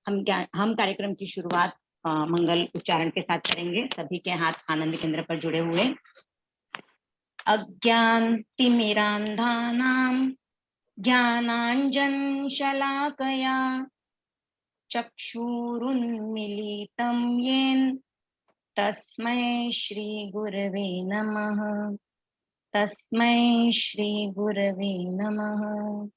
हम कार्यक्रम की शुरुआत मंगल उच्चारण के साथ करेंगे। सभी के हाथ आनंद केंद्र पर जुड़े हुए। अज्ञानतिमिरान्धानां ज्ञानाञ्जन शलाकया चक्षुरुन्मीलितं येन तस्मै श्री गुरवे नमः। तस्मै श्री गुरवे नमः।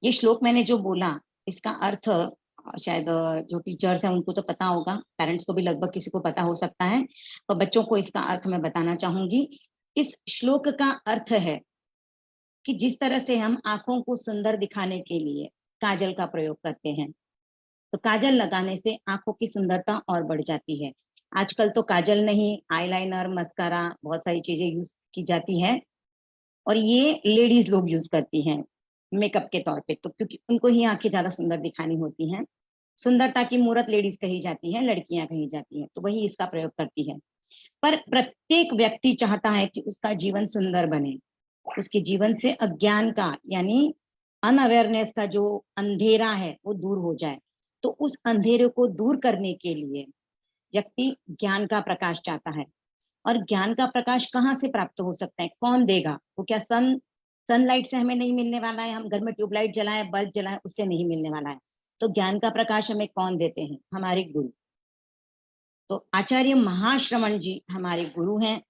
ये श्लोक मैंने जो बोला इसका अर्थ शायद जो टीचर्स हैं उनको तो पता होगा, पेरेंट्स को भी लगभग किसी को पता हो सकता है, पर बच्चों को इसका अर्थ मैं बताना चाहूंगी। इस श्लोक का अर्थ है कि जिस तरह से हम आंखों को सुंदर दिखाने के लिए काजल का प्रयोग करते हैं, तो काजल लगाने से आंखों की सुंदरता और बढ़ जाती है। आजकल तो काजल नहीं, आईलाइनर, मस्कारा, बहुत सारी चीजें यूज की जाती है और ये लेडीज लोग यूज करती हैं मेकअप के तौर पे, तो क्योंकि उनको ही आंखें ज्यादा सुंदर दिखानी होती हैं। सुंदरता की मूरत लेडीज कही जाती है, लड़कियां कही जाती हैं, तो वही इसका प्रयोग करती है। पर प्रत्येक व्यक्ति चाहता है कि उसका जीवन सुंदर बने, उसके जीवन से अज्ञान का यानी अनअवेयरनेस का जो अंधेरा है वो दूर हो जाए। तो उस अंधेरे को दूर करने के लिए व्यक्ति ज्ञान का प्रकाश चाहता है। और ज्ञान का प्रकाश कहाँ से प्राप्त हो सकता है, कौन देगा? वो क्या सनलाइट से हमें नहीं मिलने वाला है, हम घर में ट्यूबलाइट जलाएं, बल्ब जलाएं, उससे नहीं मिलने वाला है। तो ज्ञान का प्रकाश हमें कौन देते हैं? हमारे गुरु। तो आचार्य महाश्रवण जी हमारे गुरु हैं,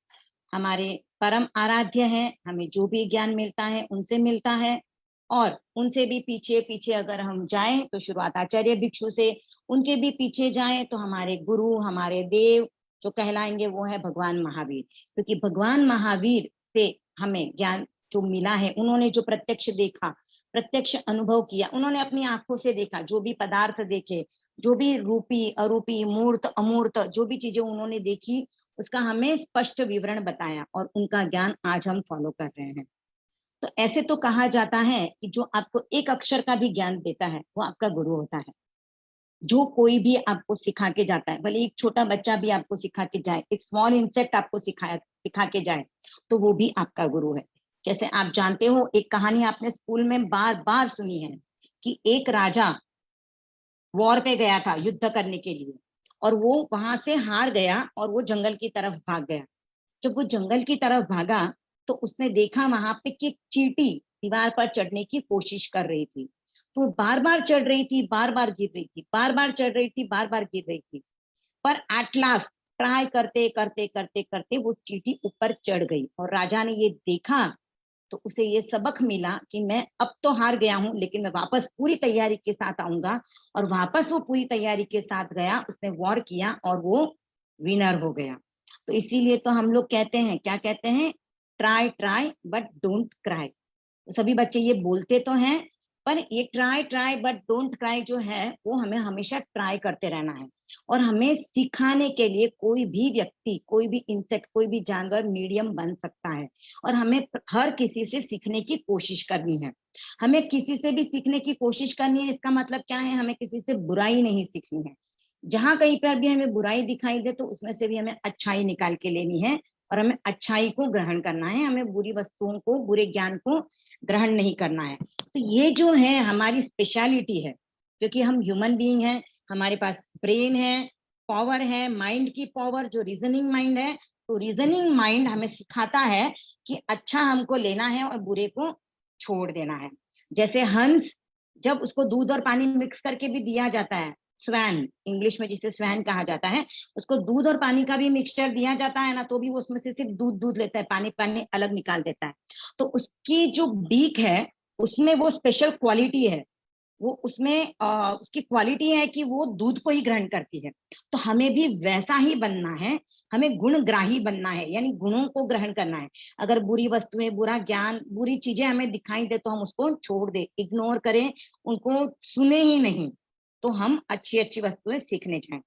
हमारे परम आराध्य हैं। हमें जो भी ज्ञान मिलता है उनसे मिलता है, और उनसे भी पीछे पीछे अगर हम जाएं तो शुरुआत आचार्य भिक्षु से, उनके भी पीछे जाएं तो हमारे गुरु, हमारे देव जो कहलाएंगे वो है भगवान महावीर। क्योंकि भगवान महावीर से हमें ज्ञान जो मिला है, उन्होंने जो प्रत्यक्ष देखा, प्रत्यक्ष अनुभव किया, उन्होंने अपनी आंखों से देखा, जो भी पदार्थ देखे, जो भी रूपी अरूपी मूर्त अमूर्त जो भी चीजें उन्होंने देखी, उसका हमें स्पष्ट विवरण बताया, और उनका ज्ञान आज हम फॉलो कर रहे हैं। तो ऐसे तो कहा जाता है कि जो आपको एक अक्षर का भी ज्ञान देता है वो आपका गुरु होता है। जो कोई भी आपको सिखा के जाता है, भले एक छोटा बच्चा भी आपको सिखा के जाए, एक स्मॉल इंसेक्ट आपको सिखा के जाए, तो वो भी आपका गुरु है। जैसे आप जानते हो, एक कहानी आपने स्कूल में बार बार सुनी है कि एक राजा वॉर पे गया था युद्ध करने के लिए, और वो वहां से हार गया और वो जंगल की तरफ भाग गया। जब वो जंगल की तरफ भागा तो उसने देखा वहां पे कि एक चींटी दीवार पर चढ़ने की कोशिश कर रही थी। तो बार बार चढ़ रही थी, बार बार गिर रही थी, बार बार चढ़ रही थी, बार बार गिर रही थी। पर एट लास्ट ट्राई करते करते करते करते वो चींटी ऊपर चढ़ गई, और राजा ने ये देखा तो उसे ये सबक मिला कि मैं अब तो हार गया हूं, लेकिन मैं वापस पूरी तैयारी के साथ आऊंगा। और वापस वो पूरी तैयारी के साथ गया, उसने वॉर किया और वो विनर हो गया। तो इसीलिए तो हम लोग कहते हैं, क्या कहते हैं? Try try but don't cry. सभी बच्चे ये बोलते तो हैं, पर ये try try but don't cry जो है वो हमें हमेशा ट्राई करते रहना है। और हमें सिखाने के लिए कोई भी व्यक्ति, कोई भी इंसेक्ट, कोई भी जानवर मीडियम बन सकता है। और हमें हर किसी से सीखने की कोशिश करनी है। हमें किसी से भी सीखने की कोशिश करनी है, इसका मतलब क्या है? हमें किसी से बुराई नहीं सीखनी है। जहां कहीं पर भी हमें बुराई दिखाई दे तो उसमें से भी हमें अच्छाई निकाल के लेनी है, और हमें अच्छाई को ग्रहण करना है। हमें बुरी वस्तुओं को, बुरे ज्ञान को ग्रहण नहीं करना है। तो ये जो है हमारी स्पेशलिटी है, क्योंकि हम ह्यूमन बीइंग हैं, हमारे पास ब्रेन है, पावर है, माइंड की पावर जो रीजनिंग माइंड है। तो रीजनिंग माइंड हमें सिखाता है कि अच्छा हमको लेना है और बुरे को छोड़ देना है। जैसे हंस, जब उसको दूध और पानी मिक्स करके भी दिया जाता है, स्वैन इंग्लिश में जिसे स्वैन कहा जाता है, उसको दूध और पानी का भी मिक्सचर दिया जाता है ना, तो भी वो उसमें से सिर्फ दूध दूध लेता है, पानी पानी अलग निकाल देता है। तो उसकी जो बीक है उसमें वो स्पेशल क्वालिटी है, वो उसमें उसकी क्वालिटी है कि वो दूध को ही ग्रहण करती है। तो हमें भी वैसा ही बनना है, हमें गुणग्राही बनना है, यानी गुणों को ग्रहण करना है। अगर बुरी वस्तुएं, बुरा ज्ञान, बुरी चीजें हमें दिखाई दे तो हम उसको छोड़ दे, इग्नोर करें, उनको सुने ही नहीं, तो हम अच्छी अच्छी वस्तुएं सीखने जाएं।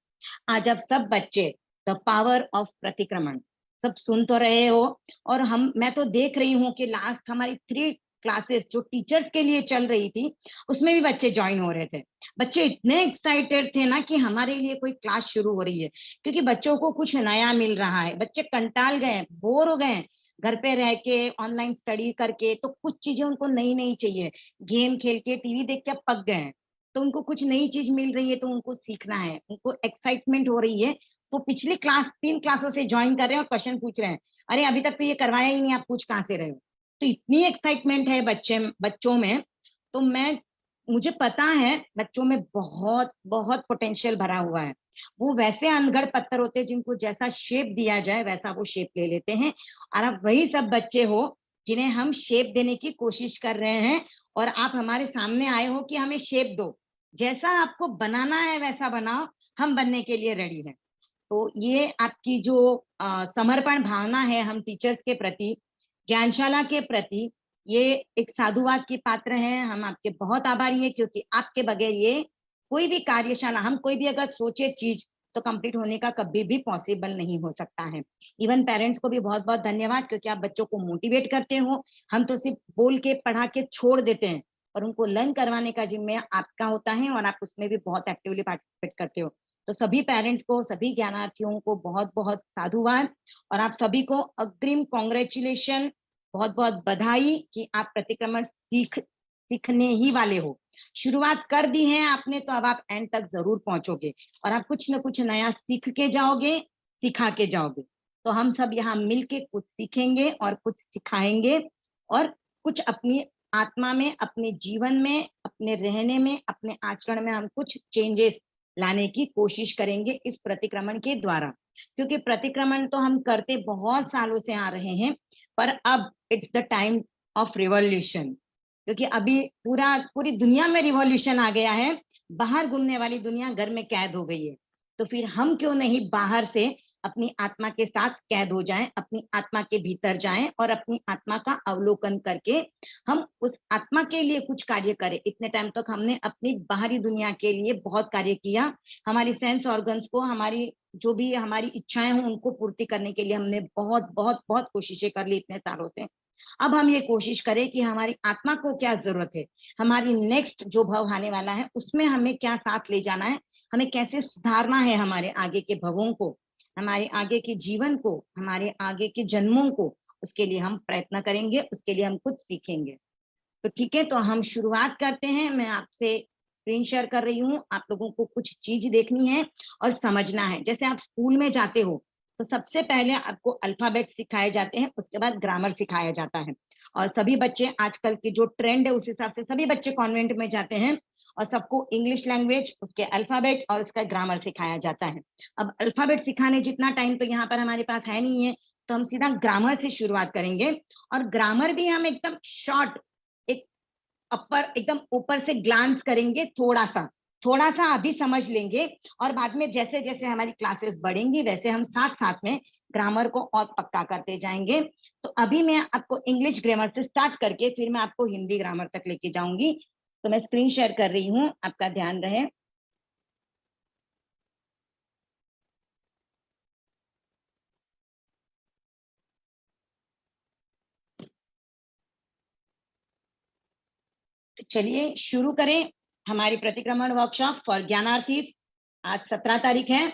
आज अब सब बच्चे द पावर ऑफ प्रतिक्रमण सब सुन तो रहे हो, और मैं तो देख रही हूँ कि लास्ट हमारी 3 क्लासेस जो टीचर्स के लिए चल रही थी उसमें भी बच्चे ज्वाइन हो रहे थे। बच्चे इतने एक्साइटेड थे ना कि हमारे लिए कोई क्लास शुरू हो रही है, क्योंकि बच्चों को कुछ नया मिल रहा है। बच्चे कंटाल गए, बोर हो गए, घर पे रह के ऑनलाइन स्टडी करके, तो कुछ चीजें उनको नई नई चाहिए। गेम खेल के, टीवी देख के अब पक गए हैं, तो उनको कुछ नई चीज मिल रही है तो उनको सीखना है, उनको एक्साइटमेंट हो रही है। तो पिछली क्लास 3 क्लासों से ज्वाइन कर रहे हैं और क्वेश्चन पूछ रहे हैं, अरे अभी तक तो ये करवाया ही नहीं, आप पूछ कहाँ से रहे हो। तो इतनी एक्साइटमेंट है बच्चों में। तो मुझे पता है बच्चों में बहुत बहुत पोटेंशियल भरा हुआ है। वो वैसे अनगढ़ पत्थर होते हैं जिनको जैसा शेप दिया जाए वैसा वो शेप ले लेते हैं। और आप वही सब बच्चे हो जिन्हें हम शेप देने की कोशिश कर रहे हैं, और आप हमारे सामने आए हो कि हमें शेप दो, जैसा आपको बनाना है वैसा बनाओ, हम बनने के लिए रेडी हैं। तो ये आपकी जो समर्पण भावना है हम टीचर्स के प्रति, ज्ञानशाला के प्रति, ये एक साधुवाद की पात्र हैं। हम आपके बहुत आभारी हैं, क्योंकि आपके बगैर ये कोई भी कार्यशाला, हम कोई भी अगर सोचे चीज तो कंप्लीट होने का कभी भी पॉसिबल नहीं हो सकता है। इवन पेरेंट्स को भी बहुत बहुत धन्यवाद, क्योंकि आप बच्चों को मोटिवेट करते हो। हम तो सिर्फ बोल के पढ़ा के छोड़ देते हैं, और उनको लर्न करवाने का जिम्मे आपका होता है, और आप उसमें भी बहुत एक्टिवली पार्टिसिपेट करते हो। तो सभी पेरेंट्स को, सभी ज्ञानार्थियों को बहुत बहुत साधुवाद, और आप सभी को अग्रिम कॉन्ग्रेचुलेशन, बहुत बहुत बधाई कि आप प्रतिक्रमण सीखने ही वाले हो। शुरुआत कर दी है आपने, तो अब आप एंड तक जरूर पहुंचोगे, और आप कुछ न कुछ नया सीख के जाओगे, सिखा के जाओगे। तो हम सब यहाँ मिलके कुछ सीखेंगे और कुछ सिखाएंगे, और कुछ अपनी आत्मा में, अपने जीवन में, अपने रहने में, अपने आचरण में हम कुछ चेंजेस लाने की कोशिश करेंगे इस प्रतिक्रमण के द्वारा। क्योंकि प्रतिक्रमण तो हम करते बहुत सालों से आ रहे हैं, पर अब it's the time of revolution. क्योंकि अभी पूरी दुनिया में रिवॉल्यूशन आ गया है, बाहर घूमने वाली दुनिया घर में कैद हो गई है। तो फिर हम क्यों नहीं बाहर से अपनी आत्मा के साथ कैद हो जाएं, अपनी आत्मा के भीतर जाएं, और अपनी आत्मा का अवलोकन करके हम उस आत्मा के लिए कुछ कार्य करें। इतने टाइम तक हमने अपनी बाहरी दुनिया के लिए बहुत कार्य किया, हमारी सेंस ऑर्गन्स को, हमारी जो भी हमारी इच्छाएं हों उनको पूर्ति करने के लिए हमने बहुत बहुत बहुत कोशिशें कर ली इतने सालों से। अब हम ये कोशिश करें कि हमारी आत्मा को क्या जरूरत है, हमारी नेक्स्ट जो भव आने वाला है उसमें हमें क्या साथ ले जाना है, हमें कैसे सुधारना है हमारे आगे के भवों को, हमारे आगे के जीवन को, हमारे आगे के जन्मों को। उसके लिए हम प्रयत्न करेंगे, उसके लिए हम कुछ सीखेंगे। तो ठीक है, तो हम शुरुआत करते हैं। मैं आपसे स्क्रीन शेयर कर रही हूँ, आप लोगों को कुछ चीज देखनी है और समझना है। जैसे आप स्कूल में जाते हो तो सबसे पहले आपको अल्फाबेट सिखाए जाते हैं, उसके बाद ग्रामर सिखाया जाता है। और सभी बच्चे, आजकल के जो ट्रेंड है उस हिसाब से सभी बच्चे कॉन्वेंट में जाते हैं, और सबको इंग्लिश लैंग्वेज, उसके अल्फाबेट और उसका ग्रामर सिखाया जाता है। अब अल्फाबेट सिखाने जितना टाइम तो यहाँ पर हमारे पास है नहीं है, तो हम सीधा ग्रामर से शुरुआत करेंगे। और ग्रामर भी हम एकदम शॉर्ट, एक अपर, एकदम ऊपर से ग्लांस करेंगे, थोड़ा सा अभी समझ लेंगे, और बाद में जैसे जैसे हमारी क्लासेस बढ़ेंगी वैसे हम साथ साथ में ग्रामर को और पक्का करते जाएंगे। तो अभी मैं आपको इंग्लिश ग्रामर से स्टार्ट करके फिर मैं आपको हिंदी ग्रामर तक लेके जाऊंगी। तो मैं स्क्रीन शेयर कर रही हूँ, आपका ध्यान रहे। तो चलिए शुरू करें हमारी प्रतिक्रमण वर्कशॉप फॉर ज्ञानार्थी। आज 17 तारीख है,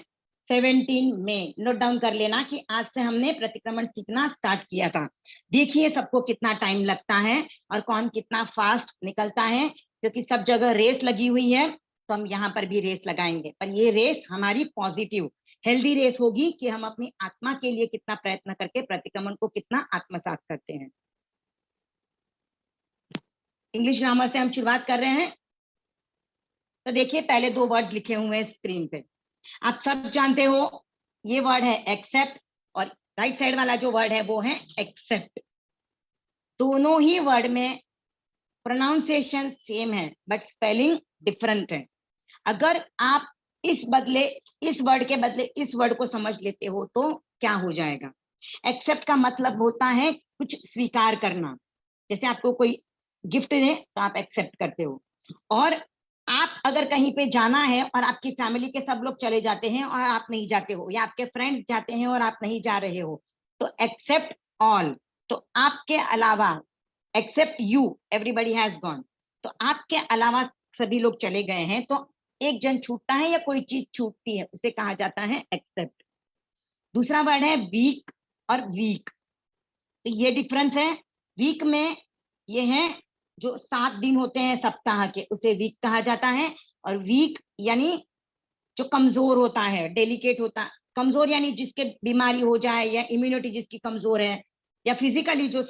17 मई। नोट डाउन कर लेना कि आज से हमने प्रतिक्रमण सीखना स्टार्ट किया था। देखिए सबको कितना टाइम लगता है और कौन कितना फास्ट निकलता है, क्योंकि सब जगह रेस लगी हुई है, तो हम यहाँ पर भी रेस लगाएंगे। पर ये रेस हमारी पॉजिटिव हेल्दी रेस होगी कि हम अपनी आत्मा के लिए कितना प्रयत्न करके प्रतिक्रमण को कितना आत्मसात करते हैं। इंग्लिश ग्रामर से हम शुरुआत कर रहे हैं। तो देखिए पहले 2 वर्ड लिखे हुए हैं स्क्रीन पे, आप सब जानते हो। ये वर्ड है एक्सेप्ट, और राइट साइड वाला जो वर्ड है वो है एक्सेप्ट। दोनों ही वर्ड में प्रोनाउंसिएशन सेम है बट स्पेलिंग डिफरेंट है। अगर आप इस वर्ड के बदले इस वर्ड को समझ लेते हो तो क्या हो जाएगा। एक्सेप्ट का मतलब होता है कुछ स्वीकार करना। जैसे आपको कोई गिफ्ट दे तो आप एक्सेप्ट करते हो, और आप अगर कहीं पे जाना है और आपकी फैमिली के सब लोग चले जाते हैं और आप नहीं जाते हो, या आपके फ्रेंड्स जाते हैं और आप नहीं जा रहे हो, तो एक्सेप्ट ऑल। तो आपके अलावा, except you, everybody has gone, तो आपके अलावा सभी लोग चले गए हैं, तो एक जन छूटता है या कोई चीज छूटती है, उसे कहा जाता है एक्सेप्ट। दूसरा वर्ड है वीक और वीक। तो ये डिफरेंस है। वीक में ये है जो 7 दिन होते हैं सप्ताह के, उसे वीक कहा जाता है। और वीक यानी जो कमजोर होता है, डेलिकेट होता, कमजोर यानी जिसके बीमारी हो जाए या इम्यूनिटी जिसकी कमजोर है या फिजिकली जो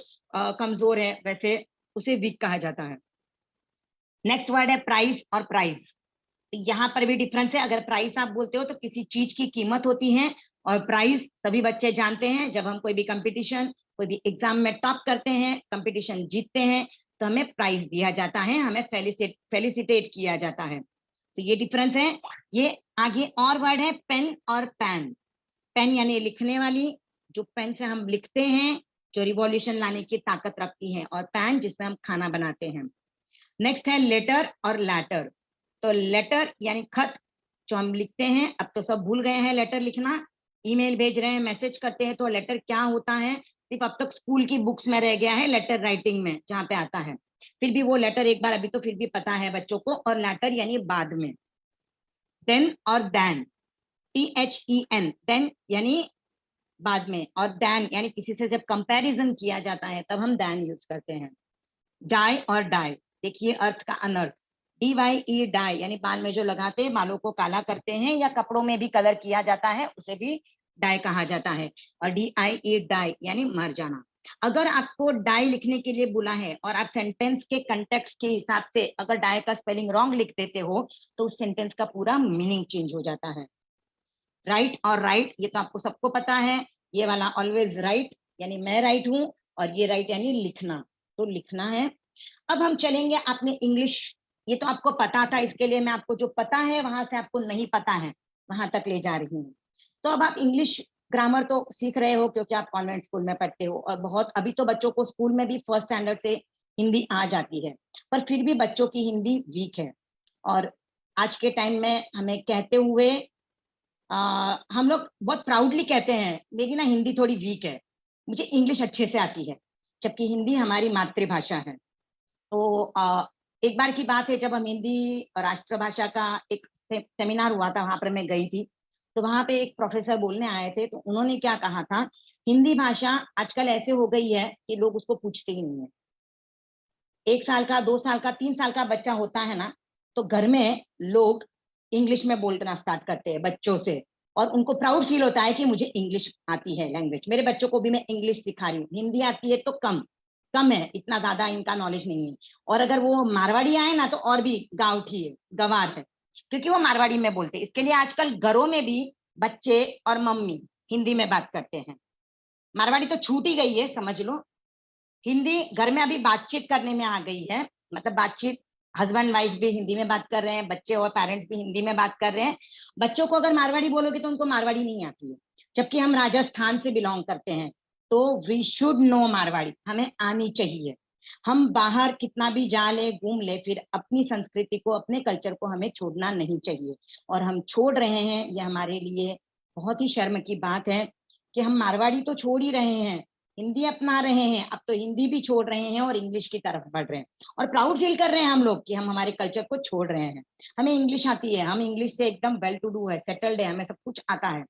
कमजोर है, वैसे उसे वीक कहा जाता है। नेक्स्ट वर्ड है प्राइस और प्राइस। यहाँ पर भी डिफरेंस है। अगर प्राइस आप बोलते हो तो किसी चीज की कीमत होती है, और प्राइस सभी बच्चे जानते हैं, जब हम कोई भी कंपटीशन, कोई भी एग्जाम में टॉप करते हैं, कंपटीशन जीतते हैं, तो हमें प्राइस दिया जाता है, हमें फेलिसिटेट किया जाता है। तो ये डिफरेंस है। ये आगे और वर्ड है पेन और पैन। पेन यानी लिखने वाली, जो पेन से हम लिखते हैं, जो रिवॉल्यूशन लाने की ताकत रखती है, और पैन जिसमें हम खाना बनाते हैं। नेक्स्ट है लेटर और लैटर। तो लेटर यानी खत जो हम लिखते हैं, अब तो सब भूल गए हैं लेटर लिखना, ईमेल भेज रहे हैं, मैसेज करते हैं, तो लेटर क्या होता है सिर्फ अब तक स्कूल की बुक्स में रह गया है, लेटर राइटिंग में जहाँ पे आता है। फिर भी वो लेटर एक बार अभी तो फिर भी पता है बच्चों को। और लेटर यानी बाद में। देन और दैन, THEN, देन यानी बाद में, और दैन यानी किसी से जब कंपैरिजन किया जाता है तब हम दैन यूज करते हैं। डाई और डाई, देखिए अर्थ का अनर्थ। DYE डाई यानी बाल में जो लगाते हैं, बालों को काला करते हैं, या कपड़ों में भी कलर किया जाता है, उसे भी डाई कहा जाता है। और DIE डाई यानी मर जाना। अगर आपको डाई लिखने के लिए बोला है और आप सेंटेंस के कंटेक्स्ट के हिसाब से अगर डाई का स्पेलिंग रॉन्ग लिख देते हो, तो उस सेंटेंस का पूरा मीनिंग चेंज हो जाता है। राइट और राइट, ये तो आपको सबको पता है। ये वाला ऑलवेज राइट यानी मैं राइट हूं, और ये राइट यानी लिखना, तो लिखना है। अब हम चलेंगे अपने इंग्लिश। ये तो आपको पता था, इसके लिए मैं आपको जो पता है वहां से आपको नहीं पता है वहां तक ले जा रही हूँ। तो अब आप इंग्लिश ग्रामर तो सीख रहे हो क्योंकि आप कॉन्वेंट स्कूल में पढ़ते हो, और बहुत अभी तो बच्चों को स्कूल में भी फर्स्ट स्टैंडर्ड से हिंदी आ जाती है, पर फिर भी बच्चों की हिंदी वीक है। और आज के टाइम में हमें कहते हुए हम लोग बहुत प्राउडली कहते हैं मेरी ना हिंदी थोड़ी वीक है, मुझे इंग्लिश अच्छे से आती है, जबकि हिंदी हमारी मातृभाषा है। तो एक बार की बात है, जब हम हिंदी राष्ट्रभाषा का एक सेमिनार हुआ था, वहां पर मैं गई थी। तो वहां पे एक प्रोफेसर बोलने आए थे, तो उन्होंने क्या कहा था, हिंदी भाषा आजकल ऐसे हो गई है कि लोग उसको पूछते ही नहीं है। 1 साल का, 2 साल का, 3 साल का बच्चा होता है ना, तो घर में लोग इंग्लिश में बोलना स्टार्ट करते हैं बच्चों से, और उनको प्राउड फील होता है कि मुझे इंग्लिश आती है लैंग्वेज। मेरे बच्चों को भी मैं इंग्लिश सिखा रही हूँ। हिंदी आती है तो कम कम है, इतना ज्यादा इनका नॉलेज नहीं है। और अगर वो मारवाड़ी आए ना, तो और भी गाँवठी है, गंवार है, क्योंकि वो मारवाड़ी में बोलते हैं। इसके लिए आजकल घरों में भी बच्चे और मम्मी हिंदी में बात करते हैं। मारवाड़ी तो छूट ही गई है, समझ लो। हिंदी घर में अभी बातचीत करने में आ गई है, मतलब बातचीत, हस्बैंड वाइफ भी हिंदी में बात कर रहे हैं, बच्चे और पेरेंट्स भी हिंदी में बात कर रहे हैं। बच्चों को अगर मारवाड़ी बोलोगे तो उनको मारवाड़ी नहीं आती है, जबकि हम राजस्थान से बिलोंग करते हैं, तो वी शुड नो मारवाड़ी, हमें आनी चाहिए। हम बाहर कितना भी जा ले, घूम ले, फिर अपनी संस्कृति को, अपने कल्चर को हमें छोड़ना नहीं चाहिए। और हम छोड़ रहे हैं, ये हमारे लिए बहुत ही शर्म की बात है कि हम मारवाड़ी तो छोड़ ही रहे हैं, हिंदी अपना रहे हैं, अब तो हिंदी भी छोड़ रहे हैं और इंग्लिश की तरफ बढ़ रहे हैं। और प्राउड फील कर रहे हैं हम लोग कि हम हमारे कल्चर को छोड़ रहे हैं। हमें इंग्लिश आती है, हम इंग्लिश से एकदम वेल टू डू है, सेटल्ड है, हमें सब कुछ आता है,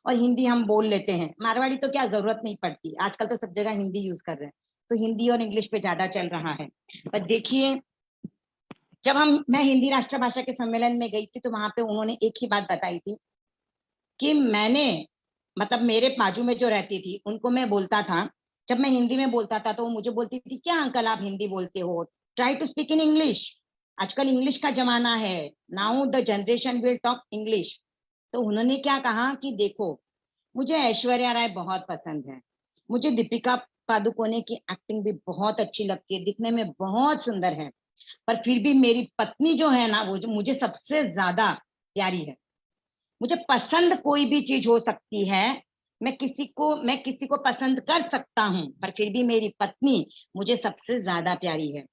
और हिंदी हम बोल लेते हैं। मारवाड़ी तो क्या जरूरत नहीं पड़ती, आजकल तो सब जगह हिंदी यूज कर रहे हैं, तो हिंदी और इंग्लिश पे ज्यादा चल रहा है। पर देखिए, जब मैं हिंदी राष्ट्रभाषा के सम्मेलन में गई थी, तो वहां पे उन्होंने एक ही बात बताई थी कि मैंने, मतलब मेरे बाजू में जो रहती थी उनको मैं बोलता था, जब मैं हिंदी में बोलता था तो वो मुझे बोलती थी, क्या अंकल आप हिंदी बोलते हो, try to speak in English, आजकल इंग्लिश का जमाना है, now the generation will talk English. तो उन्होंने क्या कहा कि देखो, मुझे ऐश्वर्या राय बहुत पसंद है, मुझे दीपिका पादुकोणे की एक्टिंग भी बहुत अच्छी लगती है, दिखने में बहुत सुंदर है, पर फिर भी मेरी पत्नी जो है ना, वो जो मुझे सबसे ज्यादा प्यारी है। मुझे पसंद कोई भी चीज हो सकती है, मैं किसी को पसंद कर सकता हूं, पर फिर भी मेरी पत्नी मुझे सबसे ज्यादा प्यारी है।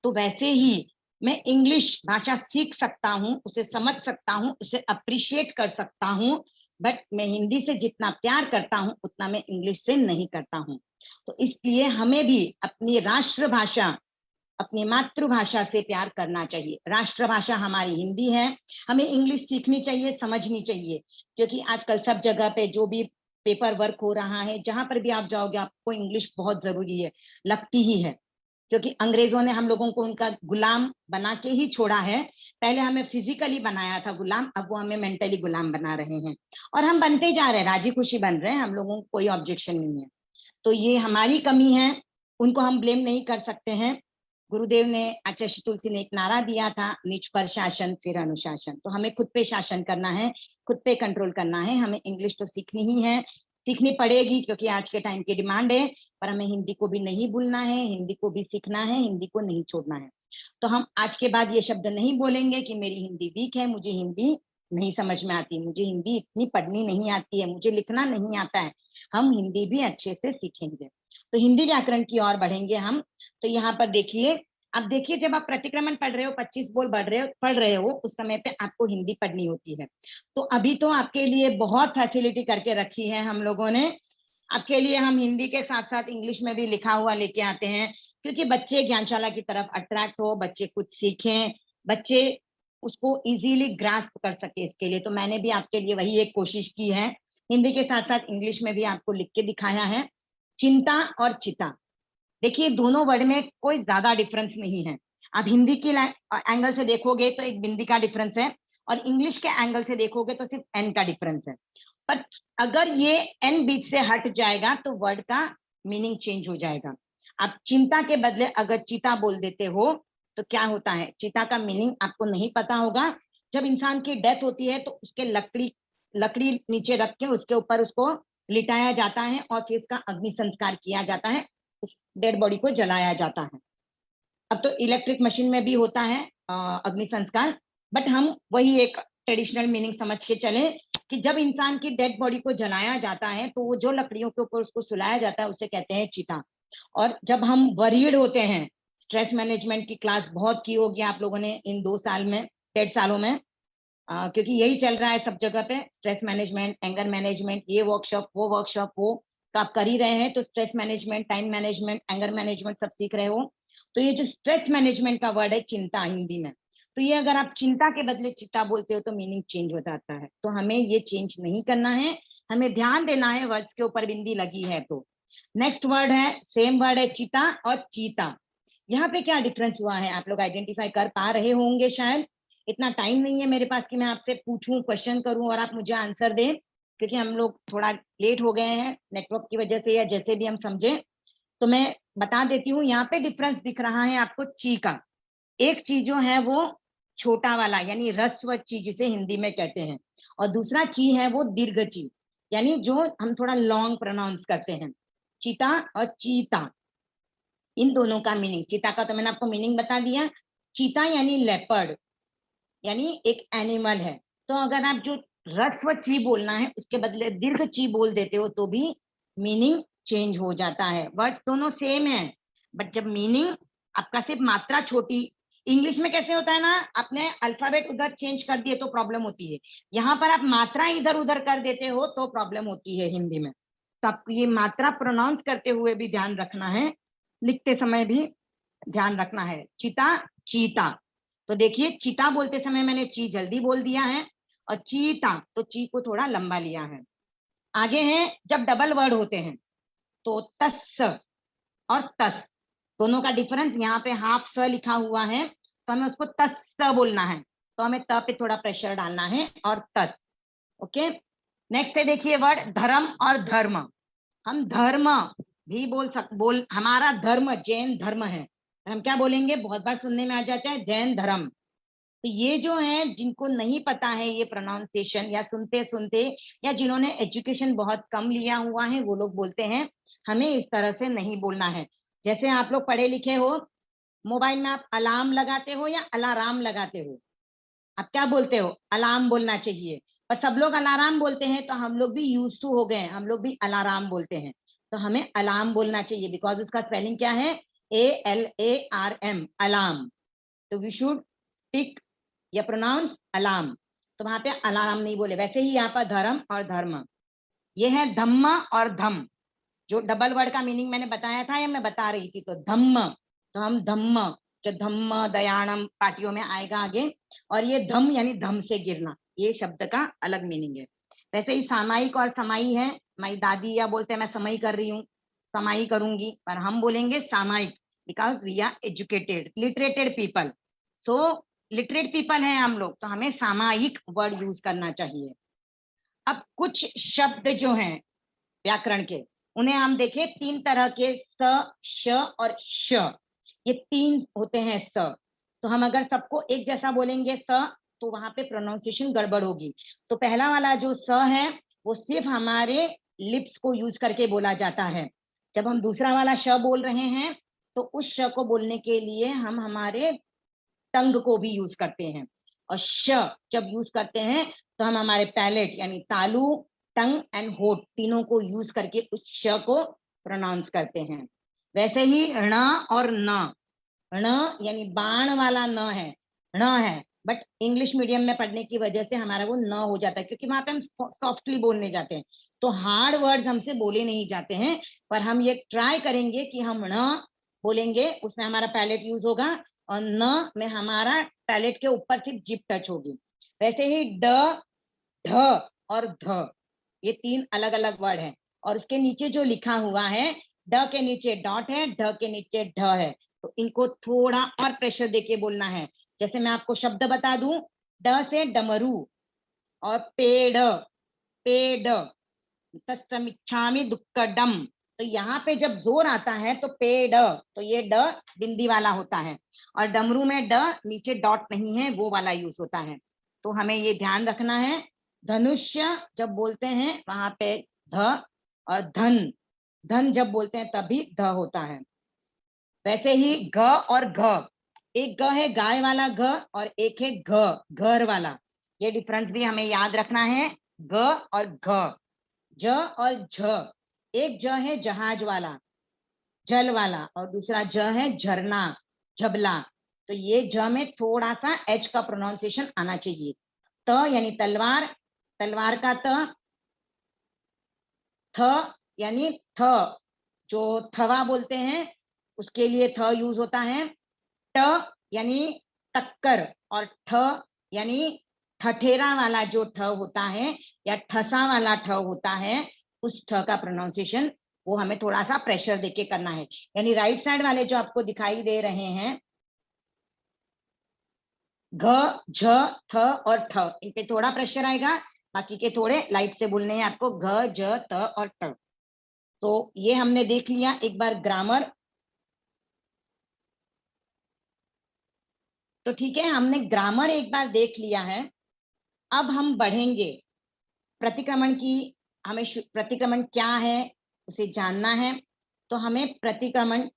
तो वैसे ही मैं इंग्लिश भाषा सीख सकता हूँ, उसे समझ सकता हूँ, उसे अप्रिशिएट कर सकता हूँ, बट मैं हिंदी से जितना प्यार करता हूँ उतना मैं इंग्लिश से नहीं करता हूँ। तो इसलिए हमें भी अपनी राष्ट्रभाषा, अपनी मातृभाषा से प्यार करना चाहिए। राष्ट्रभाषा हमारी हिंदी है, हमें इंग्लिश सीखनी चाहिए, समझनी चाहिए, क्योंकि आजकल सब जगह पे जो भी पेपर वर्क हो रहा है, जहां पर भी आप जाओगे आपको इंग्लिश बहुत जरूरी है, लगती ही है, क्योंकि अंग्रेजों ने हम लोगों को उनका गुलाम बना के ही छोड़ा है। पहले हमें फिजिकली बनाया था गुलाम, अब वो हमें मेंटली गुलाम बना रहे हैं, और हम बनते जा रहे हैं, राजी खुशी बन रहे हैं, हम लोगों को कोई ऑब्जेक्शन नहीं है। तो ये हमारी कमी है, उनको हम ब्लेम नहीं कर सकते हैं। गुरुदेव ने, आचार्य तुलसी ने एक नारा दिया था, निज पर शासन फिर अनुशासन। तो हमें खुद पे शासन करना है, खुद पे कंट्रोल करना है। हमें इंग्लिश तो सीखनी ही है, सीखनी पड़ेगी, क्योंकि आज के टाइम की डिमांड है। पर हमें हिंदी को भी नहीं भूलना है, हिंदी को भी सीखना है, हिंदी को नहीं छोड़ना है। तो हम आज के बाद ये शब्द नहीं बोलेंगे कि मेरी हिंदी वीक है, मुझे हिंदी नहीं समझ में आती, मुझे हिंदी इतनी पढ़नी नहीं आती है, मुझे लिखना नहीं आता है। हम हिंदी भी अच्छे से सीखेंगे, तो हिंदी व्याकरण की ओर बढ़ेंगे हम। तो यहाँ पर देखिए, अब देखिए, जब आप प्रतिक्रमण पढ़ रहे हो, 25 बोल पढ़ रहे हो, उस समय पे आपको हिंदी पढ़नी होती है। तो अभी तो आपके लिए बहुत फैसिलिटी करके रखी है हम लोगों ने। आपके लिए हम हिंदी के साथ साथ इंग्लिश में भी लिखा हुआ लेके आते हैं, क्योंकि बच्चे ज्ञानशाला की तरफ अट्रैक्ट हो, बच्चे कुछ सीखें, बच्चे उसको इजीली ग्रास्प कर सके। इसके लिए तो मैंने भी आपके लिए वही एक कोशिश की है, हिंदी के साथ साथ इंग्लिश में भी आपको लिख के दिखाया है। चिंता और चिता, देखिए दोनों वर्ड में कोई ज्यादा डिफरेंस नहीं है। आप हिंदी की एंगल से देखोगे तो एक बिंदी का डिफरेंस है, और इंग्लिश के एंगल से देखोगे तो सिर्फ एन का डिफरेंस है। पर अगर ये एन बीच से हट जाएगा तो वर्ड का मीनिंग चेंज हो जाएगा। आप चिंता के बदले अगर चीता बोल देते हो तो क्या होता है, चीता का मीनिंग आपको नहीं पता होगा। जब इंसान की डेथ होती है तो उसके लकड़ी नीचे रख के उसके ऊपर उसको लिटाया जाता है, और फिर इसका अग्नि संस्कार किया जाता है, उस डेड बॉडी को जलाया जाता है। अब तो इलेक्ट्रिक मशीन में भी होता है अग्नि संस्कार, बट हम वही एक ट्रेडिशनल मीनिंग समझ के चले कि जब इंसान की डेड बॉडी को जलाया जाता है तो वो जो लकड़ियों के ऊपर उसको सुलाया जाता है उसे कहते हैं चिता। और जब हम वरीड होते हैं, स्ट्रेस मैनेजमेंट की क्लास बहुत की होगी आप लोगों ने इन 2 साल में, 1.5 सालों में, क्योंकि यही चल रहा है सब जगह पे, स्ट्रेस मैनेजमेंट, एंगर मैनेजमेंट, ये वर्कशॉप वो वर्कशॉप वो, तो आप कर ही रहे हैं। तो stress management, time management, anger management सब सीख रहे हो। तो ये जो स्ट्रेस मैनेजमेंट का वर्ड है चिंता हिंदी में, तो ये अगर आप चिंता के बदले चिंता बोलते हो तो मीनिंग चेंज हो जाता है। तो हमें ये चेंज नहीं करना है, हमें ध्यान देना है वर्ड्स के ऊपर बिंदी लगी है तो। नेक्स्ट वर्ड है, सेम वर्ड है, चिता और चीता। यहाँ पे क्या डिफरेंस हुआ है आप लोग आइडेंटिफाई कर पा रहे होंगे शायद। इतना टाइम नहीं है मेरे पास कि मैं आपसे पूछूं, क्वेश्चन करूं और आप मुझे आंसर दें, क्योंकि हम लोग थोड़ा लेट हो गए हैं नेटवर्क की वजह से या जैसे भी हम समझे। तो मैं बता देती हूँ, यहाँ पे डिफरेंस दिख रहा है आपको ची का। एक ची जो है वो छोटा वाला यानी ह्रस्व ची जिसे हिंदी में कहते हैं, और दूसरा ची है वो दीर्घ ची, यानी जो हम थोड़ा लॉन्ग प्रोनाउंस करते हैं। चीता और चीता, इन दोनों का मीनिंग, चीता का तो मैंने आपको मीनिंग बता दिया। चीता यानी लेपर्ड, यानी एक एनिमल है। तो अगर आप जो ह्रस्व ची बोलना है उसके बदले दीर्घ ची बोल देते हो तो भी मीनिंग चेंज हो जाता है। वर्ड्स दोनों सेम है, बट जब मीनिंग आपका सिर्फ मात्रा छोटी, इंग्लिश में कैसे होता है ना, आपने अल्फाबेट उधर चेंज कर दिए तो प्रॉब्लम होती है, यहाँ पर आप मात्रा इधर उधर कर देते हो तो प्रॉब्लम होती है हिंदी में। तो आपको ये मात्रा प्रोनाउंस करते हुए भी ध्यान रखना है, लिखते समय भी ध्यान रखना है। चिता, चीता, तो देखिए चीता बोलते समय मैंने ची जल्दी बोल दिया है, और चीता तो ची को थोड़ा लंबा लिया है। आगे है, जब डबल वर्ड होते हैं तो तस् और तस, दोनों का डिफरेंस, यहाँ पे हाफ स लिखा हुआ है तो हमें उसको तस् बोलना है, तो हमें त पे थोड़ा प्रेशर डालना है, और तस। ओके, नेक्स्ट है देखिए वर्ड धर्म और धर्म। हम धर्म भी बोल हमारा धर्म जैन धर्म है, हम क्या बोलेंगे, बहुत बार सुनने में आ जाता है जैन धर्म। तो ये जो है जिनको नहीं पता है ये प्रोनाउंसिएशन, या सुनते सुनते, या जिन्होंने एजुकेशन बहुत कम लिया हुआ है, वो लोग बोलते हैं हमें इस तरह से नहीं बोलना है। जैसे आप लोग पढ़े लिखे हो, मोबाइल में आप अलार्म लगाते हो या अलाराम लगाते हो, आप क्या बोलते हो, अलार्म बोलना चाहिए, पर सब लोग अलाराम बोलते हैं, तो हम लोग भी यूज टू हो गए हैं, हम लोग भी अलाराम बोलते हैं। तो हमें अलार्म बोलना चाहिए, बिकॉज उसका स्पेलिंग क्या है, ALARM, अलार्म। तो वी शुड स्पीक या प्रोनाउंस अलार्म, तो वहां पे अलार्म नहीं बोले। वैसे ही यहाँ पर धर्म और धर्म, ये है धम्म और धम। जो डबल वर्ड का मीनिंग मैंने बताया था या मैं बता रही थी, तो धम्म, तो हम धम्म, जो धम्म दयाणम पार्टियों में आएगा आगे, और ये धम यानी धम से गिरना, ये शब्द का अलग मीनिंग है। वैसे ही सामायिक और समाई है, हमारी दादी या बोलते हैं मैं समाई कर रही हूँ, समाई करूंगी, पर हम बोलेंगे सामायिक, because we are educated literated people. So literate people हैं हम लोग, तो हमें सामायिक वर्ड यूज करना चाहिए। अब कुछ शब्द जो हैं व्याकरण के, उन्हें हम देखें 3 तरह के, स, श और श, ये 3 होते हैं स। तो हम अगर सबको एक जैसा बोलेंगे स, तो वहां पे प्रोनाउंसिएशन गड़बड़ होगी। तो पहला वाला जो स है वो सिर्फ हमारे लिप्स को यूज करके बोला जाता है। जब हम दूसरा वाला श बोल रहे हैं तो उस श को बोलने के लिए हम हमारे टंग को भी यूज करते हैं। और श जब यूज करते हैं तो हम हमारे पैलेट यानी तालू, टंग एंड होठ तीनों को यूज करके उस श को प्रोनाउंस करते हैं। वैसे ही ण और न, ण यानी बाण वाला न है, ण है, बट इंग्लिश मीडियम में पढ़ने की वजह से हमारा वो न हो जाता है, क्योंकि वहां पे हम सॉफ्टली बोलने जाते हैं, तो हार्ड वर्ड्स हमसे बोले नहीं जाते हैं। पर हम ये ट्राई करेंगे कि हम ण बोलेंगे, उसमें हमारा पैलेट यूज होगा, और न में हमारा पैलेट के ऊपर सिर्फ जिप टच होगी। वैसे ही ड, ढ और ध, ये 3 अलग अलग वर्ड हैं, और उसके नीचे जो लिखा हुआ है, ड के नीचे डॉट है, ढ के नीचे ढ है, तो इनको थोड़ा और प्रेशर देके बोलना है। जैसे मैं आपको शब्द बता दूं, ड से डमरू, और पेड़, पेड़, तत्समिच्छामि दुक्कडम, तो यहाँ पे जब जोर आता है तो पेड़, तो ये ड बिंदी वाला होता है, और डमरू में ड नीचे डॉट नहीं है, वो वाला यूज होता है। तो हमें ये ध्यान रखना है। धनुष्य जब बोलते हैं वहां पे ध, और धन, धन जब बोलते हैं तभी ध होता है। वैसे ही घ और घ, एक ग है गाय वाला घ, और एक है घ घर वाला, ये डिफरेंस भी हमें याद रखना है। ग और घ, ज और झ, एक ज है जहाज वाला, जल वाला, और दूसरा ज है झरना, झबला, तो ये ज में थोड़ा सा एच का प्रोनाउंसिएशन आना चाहिए। त यानी तलवार, तलवार का त, थ यानी थ, जो थवा बोलते हैं उसके लिए थ यूज होता है। ट यानी टक्कर, और ठ यानी ठठेरा वाला जो ठ होता है, या ठसा वाला ठ होता है, उस ठ का प्रोनाउंसिएशन वो हमें थोड़ा सा प्रेशर देके करना है। यानी राइट साइड वाले जो आपको दिखाई दे रहे हैं, घ, झ, थ और ठ, इन पे थोड़ा प्रेशर आएगा, बाकी के थोड़े लाइट से बोलने हैं आपको, घ, झ, त और ट। तो ये हमने देख लिया एक बार ग्रामर। तो ठीक है, हमने ग्रामर एक बार देख लिया है। अब हम बढ़ेंगे प्रतिक्रमण की, हमें प्रतिक्रमण क्या है उसे जानना है। तो हमें प्रतिक्रमण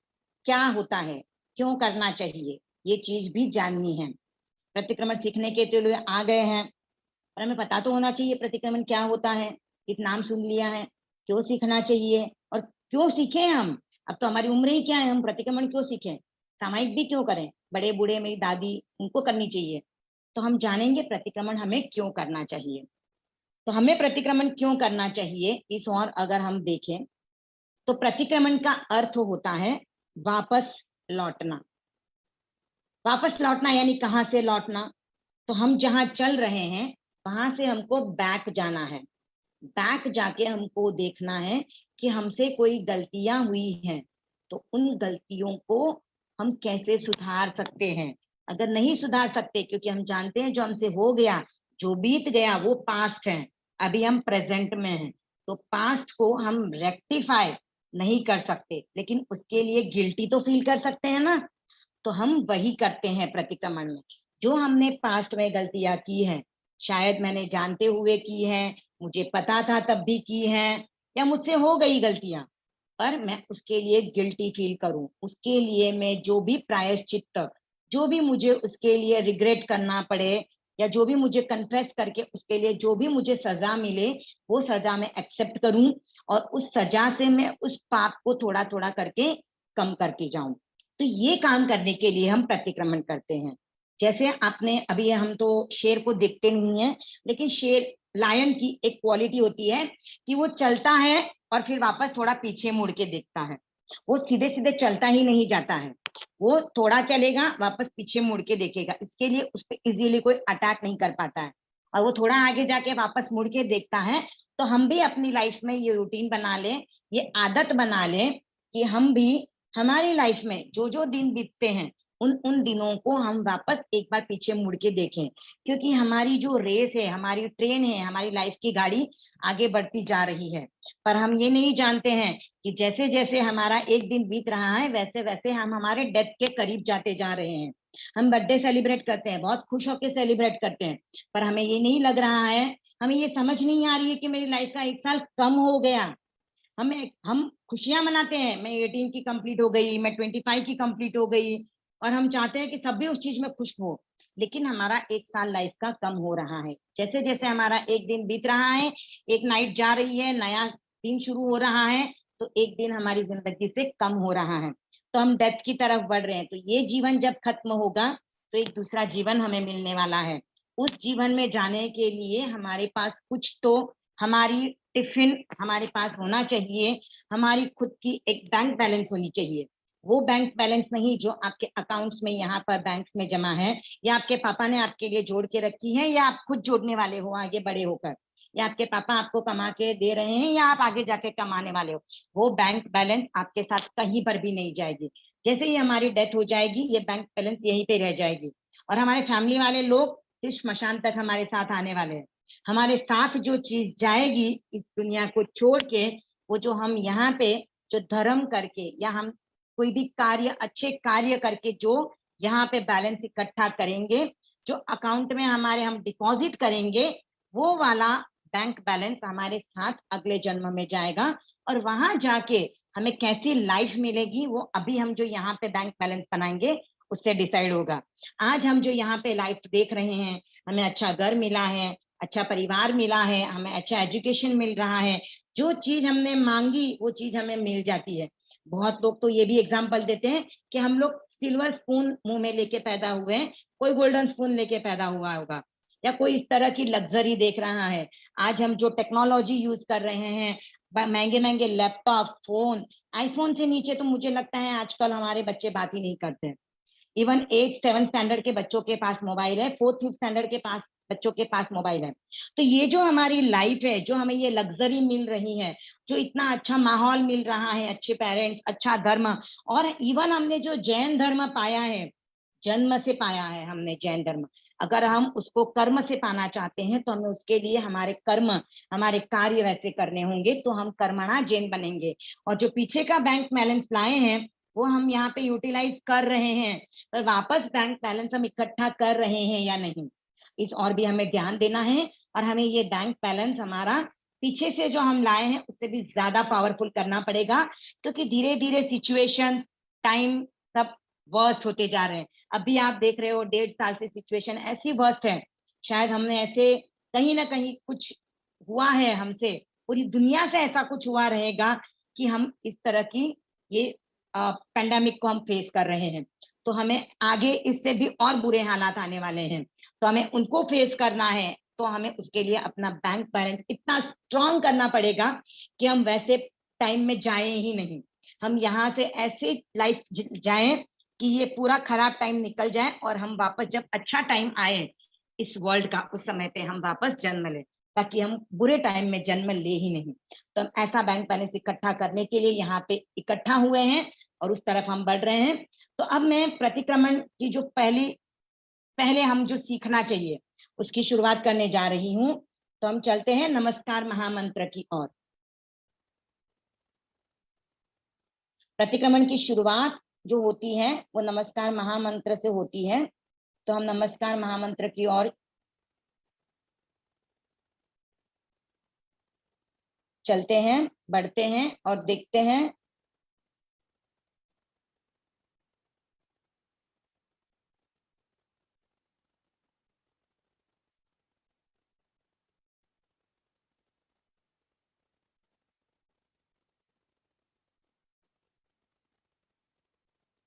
क्या होता है, क्यों करना चाहिए, ये चीज भी जाननी है। प्रतिक्रमण सीखने के तो लिए आ गए हैं, पर हमें पता तो होना चाहिए प्रतिक्रमण क्या होता है। एक नाम सुन लिया है, क्यों सीखना चाहिए और क्यों सीखे हम। अब तो हमारी उम्र ही क्या है, हम प्रतिक्रमण क्यों सीखें, सामायिक भी क्यों करें, बड़े बूढ़े मेरी दादी उनको करनी चाहिए। तो हम जानेंगे प्रतिक्रमण हमें क्यों करना चाहिए। तो हमें प्रतिक्रमण क्यों करना चाहिए, इस और अगर हम देखें तो प्रतिक्रमण का अर्थ होता है वापस लौटना। वापस लौटना यानी कहाँ से लौटना, तो हम जहां चल रहे हैं वहां से हमको बैक जाना है। बैक जाके हमको देखना है कि हमसे कोई गलतियां हुई हैं, तो उन गलतियों को हम कैसे सुधार सकते हैं। अगर नहीं सुधार सकते, क्योंकि हम जानते हैं जो हमसे हो गया, जो बीत गया वो पास्ट है, अभी हम प्रेजेंट में हैं, तो पास्ट को हम रेक्टिफाई नहीं कर सकते, लेकिन उसके लिए गिल्टी तो फील कर सकते हैं ना। तो हम वही करते हैं प्रतिक्रमण में। जो हमने पास्ट में गलतियां की हैं, शायद मैंने जानते हुए की हैं, मुझे पता था तब भी की हैं, या मुझसे हो गई गलतियां, पर मैं उसके लिए गिल्टी फील करूं, उसके लिए मैं जो भी प्रायश्चित, जो भी मुझे उसके लिए रिग्रेट करना पड़े, या जो भी मुझे कन्फेस करके उसके लिए जो भी मुझे सजा मिले, वो सजा मैं एक्सेप्ट करूं, और उस सजा से मैं उस पाप को थोड़ा थोड़ा करके कम करके जाऊं। तो ये काम करने के लिए हम प्रतिक्रमण करते हैं। जैसे आपने अभी, हम तो शेर को देखते नहीं है, लेकिन शेर, लायन की एक क्वालिटी होती है कि वो चलता है और फिर वापस थोड़ा पीछे मुड़ के देखता है, वो सीधे सीधे चलता ही नहीं जाता है, वो थोड़ा चलेगा वापस पीछे मुड़ के देखेगा, इसके लिए उस पर इजीली कोई अटैक नहीं कर पाता है, और वो थोड़ा आगे जाके वापस मुड़ के देखता है, तो हम भी अपनी लाइफ में ये रूटीन बना लें, ये आदत बना लें कि हम भी हमारी लाइफ में जो जो दिन बीतते हैं उन उन दिनों को हम वापस एक बार पीछे मुड़ के देखें, क्योंकि हमारी जो रेस है, हमारी ट्रेन है, हमारी लाइफ की गाड़ी आगे बढ़ती जा रही है। पर हम ये नहीं जानते हैं कि जैसे जैसे हमारा एक दिन बीत रहा है वैसे वैसे हम हमारे डेथ के करीब जाते जा रहे हैं। हम बर्थडे सेलिब्रेट करते हैं, बहुत खुश होकर सेलिब्रेट करते हैं, पर हमें ये नहीं लग रहा है, हमें ये समझ नहीं आ रही है कि मेरी लाइफ का एक साल कम हो गया। हम खुशियां मनाते हैं, मैं 18 की कंप्लीट हो गई, मैं 25 की कंप्लीट हो गई, और हम चाहते हैं कि सब भी उस चीज में खुश हो। लेकिन हमारा एक साल लाइफ का कम हो रहा है, जैसे जैसे हमारा एक दिन बीत रहा है, एक नाइट जा रही है, नया दिन शुरू हो रहा है, तो एक दिन हमारी जिंदगी से कम हो रहा है, तो हम डेथ की तरफ बढ़ रहे हैं। तो ये जीवन जब खत्म होगा तो एक दूसरा जीवन हमें मिलने वाला है। उस जीवन में जाने के लिए हमारे पास कुछ तो, हमारी टिफिन हमारे पास होना चाहिए, हमारी खुद की एक बैंक बैलेंस होनी चाहिए। वो बैंक बैलेंस नहीं जो आपके अकाउंट्स में यहाँ पर बैंक्स में जमा है, या आपके पापा ने आपके लिए जोड़ के रखी है, या आप खुद जोड़ने वाले हो आगे बड़े होकर, या आपके पापा आपको कमा के दे रहे हैं, या आप आगे जाके कमाने वाले हो। वो बैंक बैलेंस आपके साथ कहीं पर भी नहीं जाएगी। जैसे ही हमारी डेथ हो जाएगी ये बैंक बैलेंस यहीं पे रह जाएगी, और हमारे फैमिली वाले लोग सिर्फ श्मशान तक हमारे साथ आने वाले हैं। हमारे साथ जो चीज जाएगी इस दुनिया को छोड़ के, वो जो हम यहाँ पे जो धर्म करके या हम कोई भी कार्य, अच्छे कार्य करके जो यहाँ पे बैलेंस इकट्ठा करेंगे, जो अकाउंट में हमारे हम डिपॉजिट करेंगे, वो वाला बैंक बैलेंस हमारे साथ अगले जन्म में जाएगा। और वहां जाके हमें कैसी लाइफ मिलेगी वो अभी हम जो यहाँ पे बैंक बैलेंस बनाएंगे उससे डिसाइड होगा। आज हम जो यहाँ पे लाइफ देख रहे हैं, हमें अच्छा घर मिला है, अच्छा परिवार मिला है, हमें अच्छा एजुकेशन मिल रहा है, जो चीज हमने मांगी वो चीज हमें मिल जाती है। बहुत लोग तो ये भी एग्जाम्पल देते हैं कि हम लोग सिल्वर स्पून मुंह में लेके पैदा हुए हैं, कोई गोल्डन स्पून लेके पैदा हुआ होगा, या कोई इस तरह की लग्जरी देख रहा है। आज हम जो टेक्नोलॉजी यूज कर रहे हैं, महंगे महंगे लैपटॉप, फोन, आईफोन से नीचे तो मुझे लगता है आजकल हमारे बच्चे बात ही नहीं करते। इवन 8 7 स्टैंडर्ड के बच्चों के पास मोबाइल है, 4 5 स्टैंडर्ड के पास बच्चों के पास मोबाइल है। तो ये जो हमारी लाइफ है, जो हमें ये लग्जरी मिल रही है, जो इतना अच्छा माहौल मिल रहा है, अच्छे पेरेंट्स, अच्छा धर्म, और इवन हमने जो जैन धर्म पाया है, जन्म से पाया है हमने जैन धर्म, अगर हम उसको कर्म से पाना चाहते हैं तो हमें उसके लिए हमारे कर्म, हमारे कार्य वैसे करने होंगे, तो हम कर्मणा जैन बनेंगे। और जो पीछे का बैंक बैलेंस लाए हैं वो हम यहाँ पे यूटिलाइज कर रहे हैं, पर वापस बैंक बैलेंस हम इकट्ठा कर रहे हैं या नहीं, इस और भी हमें ध्यान देना है। और हमें ये बैंक बैलेंस हमारा पीछे से जो हम लाए हैं उससे भी ज्यादा पावरफुल करना पड़ेगा, क्योंकि धीरे धीरे सिचुएशन, टाइम सब वर्स्ट होते जा रहे हैं। अभी आप देख रहे हो 1.5 साल से सिचुएशन ऐसी वर्स्ट है, शायद हमने ऐसे कहीं ना कहीं कुछ हुआ है हमसे, पूरी दुनिया से ऐसा कुछ हुआ रहेगा कि हम इस तरह की ये पेंडेमिक को हम फेस कर रहे हैं। तो हमें आगे इससे भी और बुरे हालात आने वाले हैं, तो हमें उनको फेस करना है। तो हमें उसके लिए अपना बैंक बैलेंस इतना स्ट्रांग करना पड़ेगा कि हम वैसे टाइम में जाएं ही नहीं, हम यहाँ से ऐसे लाइफ जाएं कि ये पूरा खराब टाइम निकल जाए और हम वापस जब अच्छा टाइम आए इस वर्ल्ड का, उस समय पे हम वापस जन्म लें, ताकि हम बुरे टाइम में जन्म ले ही नहीं। तो हम ऐसा बैंक बैलेंस इकट्ठा करने के लिए यहाँ पे इकट्ठा हुए हैं और उस तरफ हम बढ़ रहे हैं। तो अब मैं प्रतिक्रमण की जो पहले हम जो सीखना चाहिए उसकी शुरुआत करने जा रही हूँ। तो हम चलते हैं नमस्कार महामंत्र की ओर। प्रतिक्रमण की शुरुआत जो होती है वो नमस्कार महामंत्र से होती है। तो हम नमस्कार महामंत्र की ओर चलते हैं, बढ़ते हैं और देखते हैं।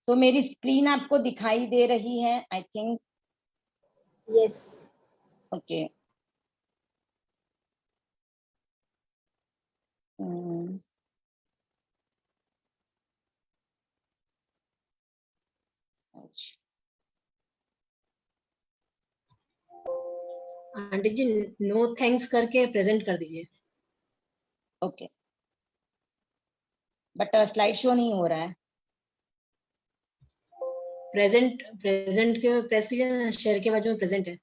तो मेरी स्क्रीन आपको दिखाई दे रही है I think. Yes. Okay. Aunty ji no thanks करके प्रेजेंट कर दीजिए। ओके, बट स्लाइड शो नहीं हो रहा है। प्रेजेंट के प्रेस कीजिए, शेयर के बाजू में प्रेजेंट है।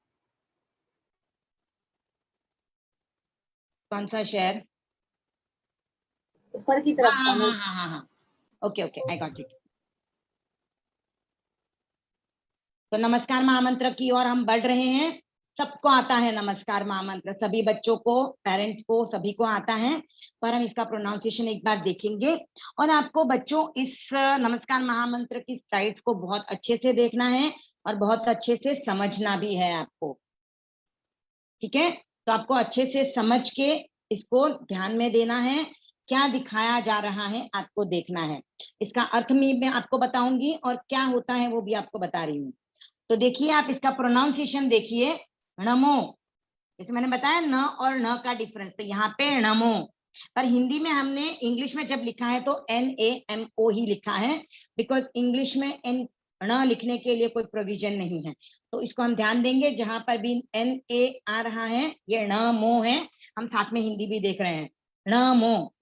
कौन सा शेयर? ऊपर की हाँ तरफ हाँ पैनल। हाँ हाँ हाँ हाँ, okay okay, I got it. तो नमस्कार महामंत्र की ओर हम बढ़ रहे हैं। सबको आता है नमस्कार महामंत्र, सभी बच्चों को, पेरेंट्स को, सभी को आता है, पर हम इसका प्रोनाउंसिएशन एक बार देखेंगे। और आपको बच्चों इस नमस्कार महामंत्र की स्लाइड्स को बहुत अच्छे से देखना है और बहुत अच्छे से समझना भी है आपको, ठीक है? तो आपको अच्छे से समझ के इसको ध्यान में देना है, क्या दिखाया जा रहा है आपको देखना है। इसका अर्थ भी मैं आपको बताऊंगी और क्या होता है वो भी आपको बता रही हूँ। तो देखिए, आप इसका प्रोनाउंसिएशन देखिए, नमो, जैसे मैंने बताया न और न का डिफरेंस, तो यहाँ पे नमो, पर हिंदी में हमने इंग्लिश में जब लिखा है तो NAMO ही लिखा है, बिकॉज इंग्लिश में एन न लिखने के लिए कोई प्रोविजन नहीं है। तो इसको हम ध्यान देंगे, जहां पर भी NA आ रहा है ये नमो है, हम साथ में हिंदी भी देख रहे हैं, नमो।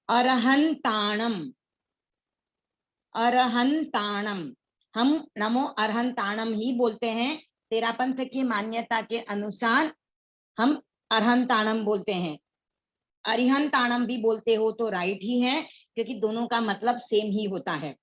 अरहंताणम, अरहंताणम, हम नमो अरहंताणम ही बोलते हैं। तेरा पंथ की मान्यता के अनुसार हम अरहंताणम बोलते हैं। अरिहंताणम भी बोलते हो तो राइट ही है, क्योंकि दोनों का मतलब सेम ही होता है।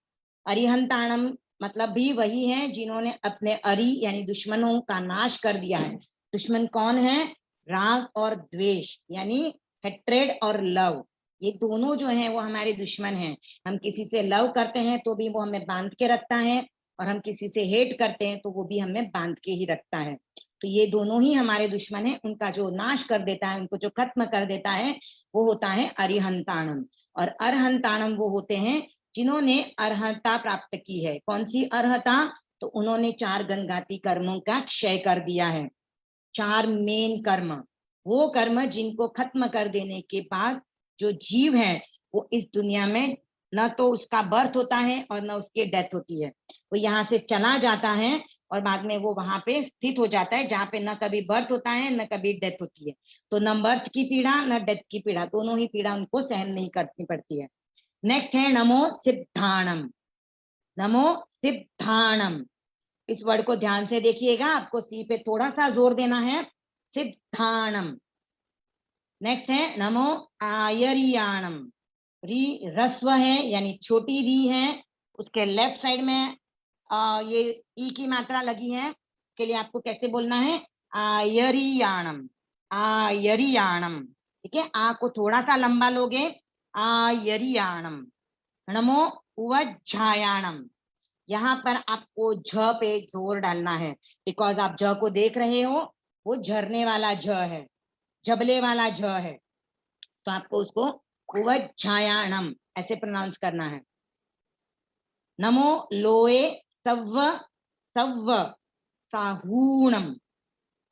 अरिहंताणम मतलब भी वही है जिन्होंने अपने अरि यानी दुश्मनों का नाश कर दिया है। दुश्मन कौन है? राग और द्वेष, यानी हेट्रेड और लव, ये दोनों जो हैं वो हमारे दुश्मन हैं। हम किसी से लव करते हैं तो भी वो हमें बांध के रखता है, और हम किसी से हेट करते हैं तो वो भी हमें बांध के ही रखता है। तो ये दोनों ही हमारे दुश्मन हैं, उनका जो नाश कर देता है, उनको जो खत्म कर देता है, वो होता है अरिहंताणम। और अरहंताणम वो होते हैं जिन्होंने अर्हता प्राप्त की है। कौन सी अर्हता? तो उन्होंने 4 गणगाती कर्मों का क्षय कर दिया है। 4 मेन कर्म, वो कर्म जिनको खत्म कर देने के बाद जो जीव है वो इस दुनिया में न तो उसका बर्थ होता है और न उसकी डेथ होती है, वो यहाँ से चला जाता है और बाद में वो वहां पे स्थित हो जाता है जहाँ पे न कभी बर्थ होता है न कभी डेथ होती है। तो न बर्थ की पीड़ा न डेथ की पीड़ा, दोनों ही पीड़ा उनको सहन नहीं करनी पड़ती है। नेक्स्ट है नमो सिद्धाणम, नमो सिद्धाणम, इस वर्ड को ध्यान से देखिएगा, आपको सी पे थोड़ा सा जोर देना है, सिद्धाणम। नेक्स्ट है नमो आयरियाणम, री रस्व है यानी छोटी री है, उसके लेफ्ट साइड में ये ई की मात्रा लगी है, इसके लिए आपको कैसे बोलना है? आयरियाणम, आयरियाणम, ठीक है? आ को थोड़ा सा लंबा लोगे, आयरियाणम। नमो उवज्झायाणम, यहाँ पर आपको झ पे जोर डालना है, बिकॉज आप झ को देख रहे हो, वो झरने वाला झ है, झबले वाला झ है, तो आपको उसको उवज्झायाणम ऐसे प्रोनाउंस करना है। नमो लोए सव्व, सव्व साहूणम,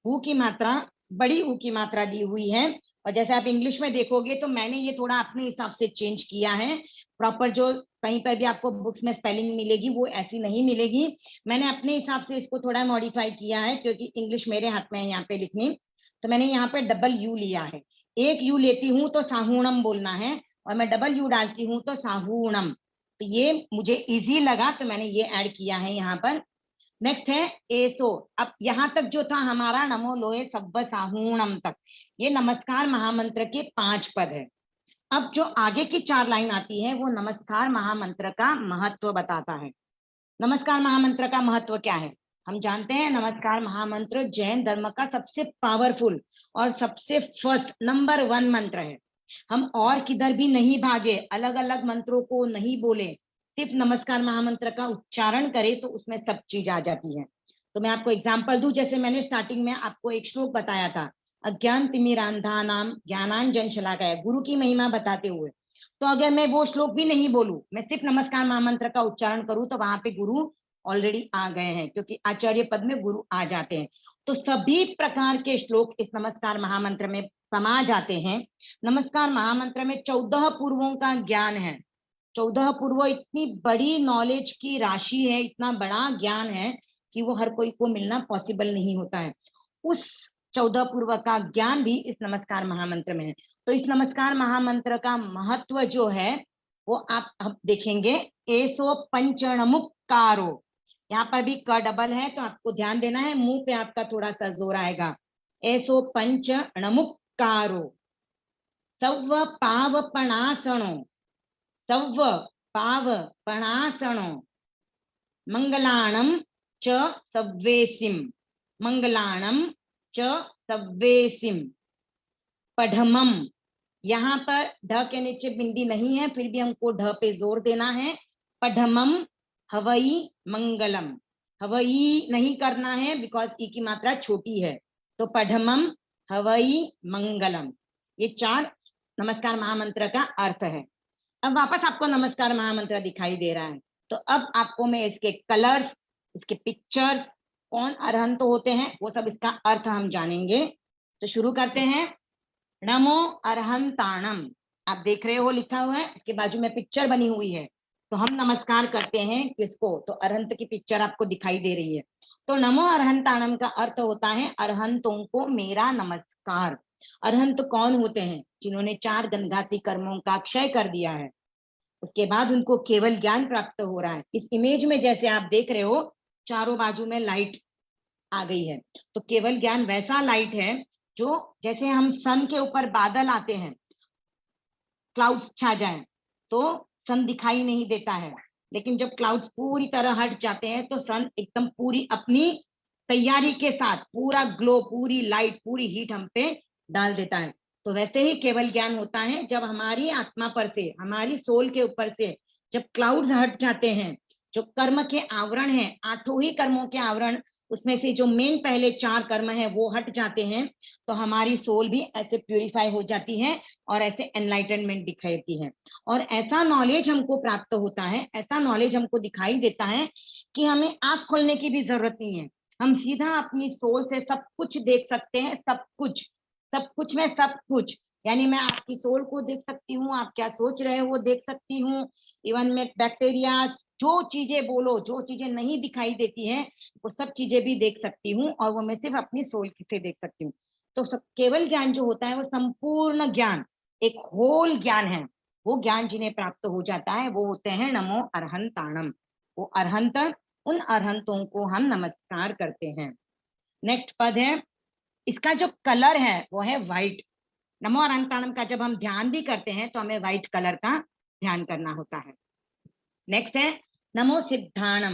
हु की मात्रा, बड़ी ऊ की मात्रा दी हुई है, और जैसे आप इंग्लिश में देखोगे तो मैंने ये थोड़ा अपने हिसाब से चेंज किया है। प्रॉपर जो कहीं पर भी आपको बुक्स में स्पेलिंग मिलेगी वो ऐसी नहीं मिलेगी, मैंने अपने हिसाब से इसको थोड़ा मॉडिफाई किया है, क्योंकि इंग्लिश मेरे हाथ में है यहाँ पे लिखनी। तो मैंने यहाँ पे डबल यू लिया है, एक यू लेती हूँ तो साहूणम बोलना है, और मैं डबल यू डालती हूँ तो साहूणम, तो ये मुझे इजी लगा तो मैंने ये ऐड किया है यहाँ पर। नेक्स्ट है एसो, अब यहां तक जो था हमारा नमो लोए सब्ब साहूणम तक, ये नमस्कार महामंत्र के 5 पद है। अब जो आगे की 4 लाइन आती है वो नमस्कार महामंत्र का महत्व बताता है। नमस्कार महामंत्र का महत्व क्या है? हम जानते हैं नमस्कार महामंत्र जैन धर्म का सबसे पावरफुल और सबसे फर्स्ट नंबर 1 मंत्र है। हम और किधर भी नहीं भागे, अलग अलग मंत्रों को नहीं बोले, सिर्फ नमस्कार महामंत्र का उच्चारण करें तो उसमें सब चीज आ जाती है। तो मैं आपको एग्जांपल दूं, जैसे मैंने स्टार्टिंग में आपको एक श्लोक बताया था, अज्ञान तिमिरांधा नाम ज्ञानांजन शलाकया, गुरु की महिमा बताते हुए, तो अगर मैं वो श्लोक भी नहीं बोलूं, मैं सिर्फ नमस्कार महामंत्र का उच्चारण करूं, तो वहां पे गुरु ऑलरेडी आ गए हैं, क्योंकि आचार्य पद में गुरु आ जाते हैं। तो सभी प्रकार के श्लोक इस नमस्कार महामंत्र में समा जाते हैं। नमस्कार महामंत्र में 14 पूर्वों का ज्ञान है। 14 पूर्व इतनी बड़ी नॉलेज की राशि है, इतना बड़ा ज्ञान है कि वो हर कोई को मिलना पॉसिबल नहीं होता है। उस 14 पूर्व का ज्ञान भी इस नमस्कार महामंत्र में है। तो इस नमस्कार महामंत्र का महत्व जो है वो आप देखेंगे। एसो पंचणमुक्कारो, यहाँ पर भी क डबल है तो आपको ध्यान देना है, मुंह पे आपका थोड़ा सा जोर आएगा। एसो पंचणमुक्कारो सव्व पावपणासणो, सव्व पावपणासणो मंगलाणम च सव्वेसिम, मंगलाणम च सव्वेसिम पढ़मम। यहाँ पर ढ के नीचे बिंदी नहीं है, फिर भी हमको ढ पे जोर देना है। पढ़मम हवई मंगलम, हवई नहीं करना है बिकॉज ई की मात्रा छोटी है, तो पढ़मम हवई मंगलम। ये 4 नमस्कार महामंत्र का अर्थ है। अब वापस आपको नमस्कार महामंत्र दिखाई दे रहा है, तो अब आपको मैं इसके कलर्स, इसके पिक्चर्स, कौन अरहंत होते हैं वो सब इसका अर्थ हम जानेंगे। तो शुरू करते हैं। नमो अरहंताणम, आप देख रहे हो लिखा हुआ है, इसके बाजू में पिक्चर बनी हुई है। तो हम नमस्कार करते हैं किसको, तो अरहंत की पिक्चर आपको दिखाई दे रही है। तो नमो अरहंताणम का अर्थ होता है अरहंतों को मेरा नमस्कार। अरहंत कौन होते हैं, जिन्होंने 4 गणघाती कर्मों का क्षय कर दिया है, उसके बाद उनको केवल ज्ञान प्राप्त हो रहा है। इस इमेज में जैसे आप देख रहे हो चारों बाजू में लाइट आ गई है, तो केवल ज्ञान वैसा लाइट है जो जैसे हम सन के ऊपर बादल आते हैं, क्लाउड्स छा जाएं तो सन दिखाई नहीं देता है, लेकिन जब क्लाउड्स पूरी तरह हट जाते हैं तो सन एकदम पूरी अपनी तैयारी के साथ पूरा ग्लो, पूरी लाइट, पूरी हीट हम पे डाल देता है। तो वैसे ही केवल ज्ञान होता है जब हमारी आत्मा पर से, हमारी सोल के ऊपर से जब क्लाउड्स हट जाते हैं, जो कर्म के आवरण है, 8 ही कर्मों के आवरण, उसमें से जो मेन पहले 4 कर्म है वो हट जाते हैं, तो हमारी सोल भी ऐसे प्यूरिफाई हो जाती है और ऐसे एनलाइटनमेंट दिखाती है। और ऐसा नॉलेज हमको प्राप्त होता है, ऐसा नॉलेज हमको दिखाई देता है कि हमें आंख खोलने की भी जरूरत नहीं है, हम सीधा अपनी सोल से सब कुछ देख सकते हैं। सब कुछ, सब कुछ में सब कुछ, यानी मैं आपकी सोल को देख सकती हूँ, आप क्या सोच रहे हो वो देख सकती हूँ, इवन में बैक्टीरिया, जो चीजें बोलो, जो चीजें नहीं दिखाई देती हैं वो सब चीजें भी देख सकती हूँ, और वो मैं सिर्फ अपनी सोल से देख सकती हूँ। तो केवल ज्ञान जो होता है वो संपूर्ण ज्ञान, एक होल ज्ञान है। वो ज्ञान जिन्हें प्राप्त हो जाता है वो होते हैं नमो अरहंताणम। वो अरहंत, उन अरहंतों को हम नमस्कार करते हैं। नेक्स्ट पद है, इसका जो कलर है वो है व्हाइट। नमो अरहंताणम का जब हम ध्यान भी करते हैं तो हमें व्हाइट कलर का ध्यान करना होता है। नेक्स्ट है नमो सिद्धाणम।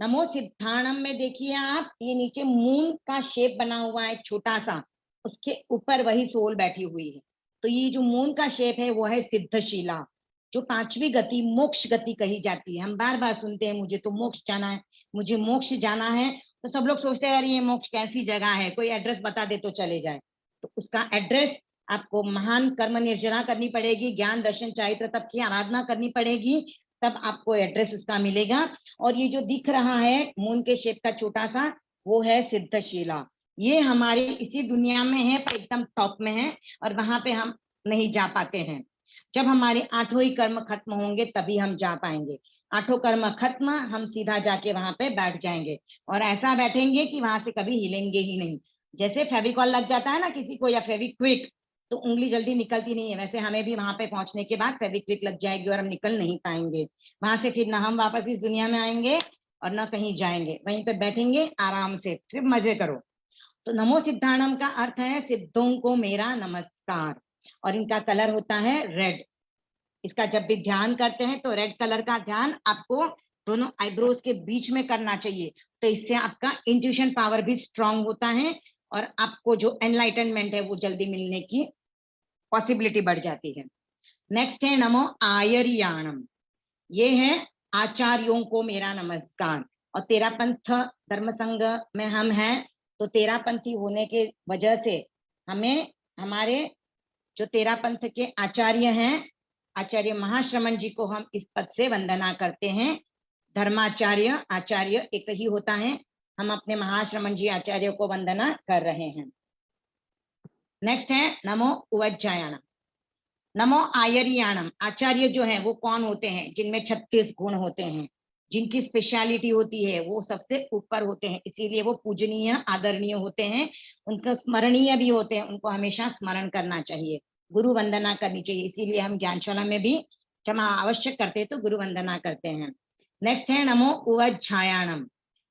नमो सिद्धाणम में देखिए आप, ये नीचे मून का शेप बना हुआ है छोटा सा, उसके ऊपर वही सोल बैठी हुई है। तो ये जो मून का शेप है वो है सिद्धशिला, जो 5वीं गति मोक्ष गति कही जाती है। हम बार बार सुनते हैं मुझे तो मोक्ष जाना है, मुझे मोक्ष जाना है, तो सब लोग सोचते हैं यार ये मोक्ष कैसी जगह है, कोई एड्रेस बता दे तो चले जाए। तो उसका एड्रेस आपको महान कर्म निर्जरा करनी पड़ेगी, ज्ञान दर्शन चारित्र तप की आराधना करनी पड़ेगी, तब आपको एड्रेस उसका मिलेगा। और ये जो दिख रहा है मून के शेप का छोटा सा, वो है सिद्धशिला। ये हमारी इसी दुनिया में है पर एकदम टॉप में है, और वहां पे हम नहीं जा पाते हैं। जब हमारे 8 ही कर्म खत्म होंगे तभी हम जा पाएंगे। 8 कर्म खत्म, हम सीधा जाके वहां पे बैठ जाएंगे, और ऐसा बैठेंगे कि वहां से कभी हिलेंगे ही नहीं। जैसे फेविकॉल लग जाता है ना किसी को, या फेविक्विक, तो उंगली जल्दी निकलती नहीं है, वैसे हमें भी वहां पे पहुंचने के बाद फेविक्विक लग जाएगी और हम निकल नहीं पाएंगे वहां से। फिर ना हम वापस इस दुनिया में आएंगे और ना कहीं जाएंगे, वहीं पे बैठेंगे आराम से, सिर्फ मजे करो। तो नमो सिद्धाणम का अर्थ है सिद्धों को मेरा नमस्कार, और इनका कलर होता है रेड। इसका जब भी ध्यान करते हैं तो रेड कलर का ध्यान आपको दोनों आईब्रोज के बीच में करना चाहिए, तो इससे आपका इंट्यूशन पावर भी स्ट्रांग होता है, और आपको जो एनलाइटनमेंट है वो जल्दी मिलने की पॉसिबिलिटी बढ़ जाती है। नेक्स्ट है नमो आयरियाणम। ये है आचार्यों को मेरा नमस्कार। और तेरा पंथ धर्म संघ में हम हैं, तो तेरा पंथी होने के वजह से हमें हमारे जो तेरा पंथ के आचार्य हैं, आचार्य महाश्रमण जी को हम इस पद से वंदना करते हैं। धर्माचार्य आचार्य एक ही होता है, हम अपने महाश्रमण जी आचार्य को वंदना कर रहे हैं। नेक्स्ट है नमो उवज्जायाणम। नमो आयरियाणम। आचार्य जो है वो कौन होते हैं, जिनमें 36 गुण होते हैं। जिनकी स्पेशलिटी होती है वो सबसे ऊपर होते हैं, इसीलिए वो पूजनीय आदरणीय होते हैं, उनका स्मरणीय भी होते हैं, उनको हमेशा स्मरण करना चाहिए, गुरु वंदना करनी चाहिए। इसीलिए हम ज्ञानशाला में भी क्षमा अवश्य करते हैं तो गुरु वंदना करते हैं। नेक्स्ट है नमो उवज्झायाणम।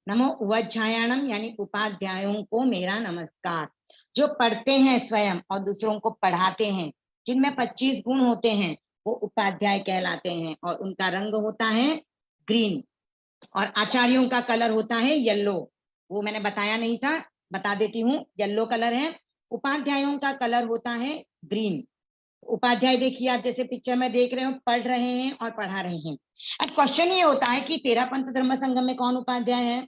नमो उवज्झायाणम यानी उपाध्यायों को मेरा नमस्कार। जो पढ़ते हैं स्वयं और दूसरों को पढ़ाते हैं, जिनमें 25 गुण होते हैं, वो उपाध्याय कहलाते हैं और उनका रंग होता है ग्रीन और आचार्यों का कलर होता है येलो। वो मैंने बताया नहीं था, बता देती हूँ, येलो कलर है। उपाध्यायों का कलर होता है ग्रीन। उपाध्याय देखिए आप जैसे पिक्चर में देख रहे हो, पढ़ रहे हैं और पढ़ा रहे हैं। अब क्वेश्चन ये होता है कि तेरापंथ धर्म संघ में कौन उपाध्याय है?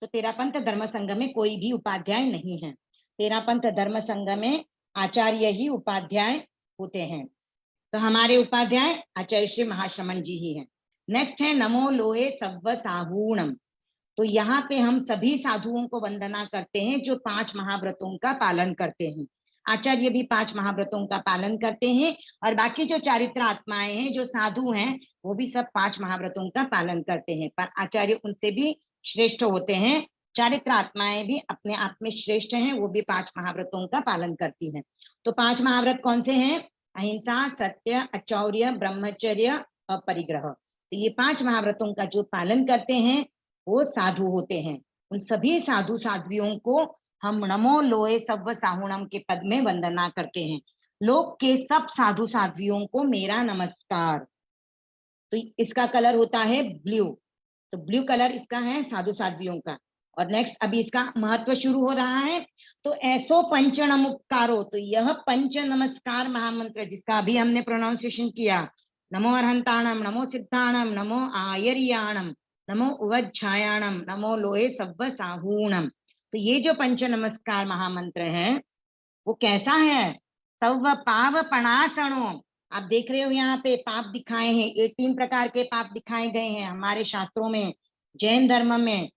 तो तेरापंथ धर्म संघ में कोई भी उपाध्याय नहीं है। तेरापंथ धर्म संघ में आचार्य ही उपाध्याय होते हैं। तो हमारे उपाध्याय आचार्य श्री महाश्रमण जी ही हैं। नेक्स्ट है नमो लोहे सव्व साहूणम। तो यहाँ पे हम सभी साधुओं को वंदना करते हैं जो 5 महाव्रतों का पालन करते हैं। आचार्य भी 5 महाव्रतों का पालन करते हैं और बाकी जो चारित्र आत्माएं हैं, जो साधु हैं, वो भी सब 5 महाव्रतों का पालन करते हैं, पर आचार्य उनसे भी श्रेष्ठ होते हैं। चारित्र आत्माएं भी अपने आप में श्रेष्ठ हैं, वो भी 5 महाव्रतों का पालन करती हैं। तो 5 महाव्रत कौन से हैं? अहिंसा, सत्य, अचौर्य, ब्रह्मचर्य, अपरिग्रह। तो ये 5 महाव्रतों का जो पालन करते हैं वो साधु होते हैं। उन सभी साधु साध्वियों को हम नमो लोए सव्व साहुणम के पद में वंदना करते हैं। लोक के सब साधु साध्वियों को मेरा नमस्कार। तो इसका कलर होता है ब्लू। तो ब्लू कलर इसका है साधु साध्वियों का। और नेक्स्ट अभी इसका महत्व शुरू हो रहा है। तो ऐसो पंच नमस्कारो, तो यह पंच नमस्कार महामंत्र जिसका अभी हमने प्रोनाउंसिएशन किया, नमो अरहंताणम, नमो सिद्धाणम, नमो आयरियाणम, नमो उवज्झायाणम, नमो लोहे सव्व साहूणम। तो ये जो पंच नमस्कार महामंत्र है वो कैसा है? सव्व पाव पणासणो। आप देख रहे हो यहाँ पे पाप दिखाए हैं, 18 प्रकार के पाप दिखाए गए हैं हमारे शास्त्रों में। जैन धर्म में